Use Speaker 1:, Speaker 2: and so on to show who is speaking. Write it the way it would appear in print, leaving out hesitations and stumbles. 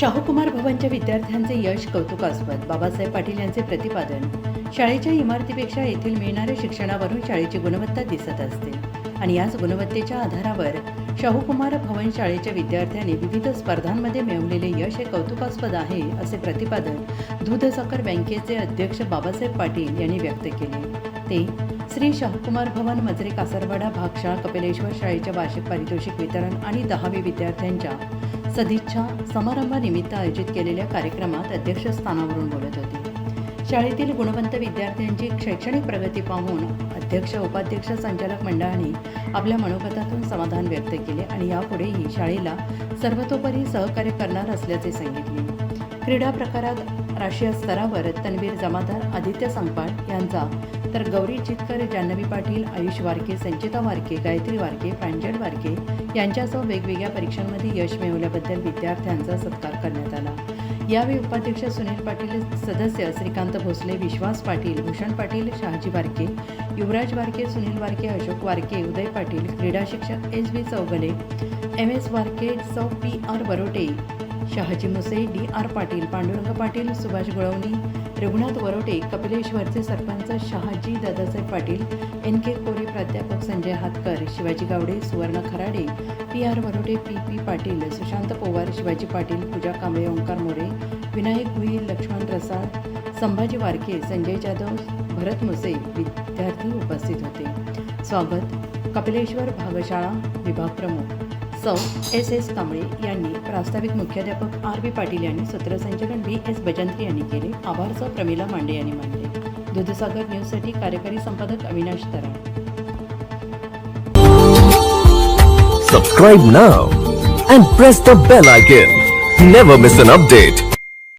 Speaker 1: शाहूकुमार भवनच्या विद्यार्थ्यांचे यश कौतुकास्पद. बाबासाहेब पाटील यांचे प्रतिपादन. शाळेच्या इमारतीपेक्षा येथील मिळणाऱ्या शिक्षणावरून शाळेची गुणवत्ता दिसत असते आणि याच गुणवत्तेच्या आधारावर शाहूकुमार भवन शाळेच्या विद्यार्थ्यांनी विविध स्पर्धांमध्ये मिळवलेले यश हे कौतुकास्पद आहे, असे प्रतिपादन दूधसाखर बँकेचे अध्यक्ष बाबासाहेब पाटील यांनी व्यक्त केले. ते श्री शाहूकुमार भवन मजरे कासारवाडा भागशाळा कपिलेश्वर शाळेच्या वार्षिक पारितोषिक वितरण आणि 10वी विद्यार्थ्यांच्या सदिच्छा समारंभानिमित्त आयोजित केलेल्या कार्यक्रमात अध्यक्षस्थानावरून बोलत होते. शाळेतील गुणवंत विद्यार्थ्यांची शैक्षणिक प्रगती पाहून अध्यक्ष उपाध्यक्ष संचालक मंडळाने आपल्या मनोगतातून समाधान व्यक्त केले आणि यापुढेही शाळेला सर्वतोपरी सहकार्य करणार असल्याचे सांगितले. क्रीडा प्रकारात राष्ट्रीय स्तरावर तन्वीर जमादार, आदित्य संगपाळ यांचा तर गौरी चितकर, जान्हवी पाटील, आयुष वारके, संचिता वारके, गायत्री वारके, प्रांजळ वारके यांच्यासह वेगवेगळ्या परीक्षांमध्ये यश मिळवल्याबद्दल विद्यार्थ्यांचा सत्कार करण्यात आला. यावेळी उपाध्यक्ष सुनील पाटील, सदस्य श्रीकांत भोसले, विश्वास पाटील, भूषण पाटील, शहाजी वारके, युवराज वारके, सुनील वारके, अशोक वारके, उदय पाटील, क्रीडा शिक्षक एस.बी. चौगले, एम.एस. वारके, सौ पी.आर. वरोटे, शहाजी मुसे, डी.आर. पाटील, पांडुरंग पाटील, सुभाष गुळवणी, रघुनाथ वरोटे, कपिलेश्वरचे सरपंच शहाजी दादासाहेब पाटील, एन.के. कोरे, प्राध्यापक संजय हातकर, शिवाजी गावडे, सुवर्ण खराडे, पी.आर. वरोटे, पी.पी. पाटील, सुशांत पोवार, शिवाजी पाटील, पूजा कांबळे, ओंकार मोरे, विनायक भुई, लक्ष्मण रसाळ, संभाजी वारके, संजय जाधव, भरत मुसे विद्यार्थी उपस्थित होते. स्वागत कपिलेश्वर भागशाळा विभाग प्रमुख सौ एस.एस. कांबळे यांनी, प्रास्ताविक मुख्याध्यापक आर.बी. पाटील यांनी, सूत्रसंचालन बी.एस. भजंत्री यांनी केले. आभार सौ प्रमिला मांडे यांनी मानले. दूधसागर न्यूजसाठी कार्यकारी संपादक अविनाश तराळ.
Speaker 2: Subscribe now and press the bell icon. Never miss an update.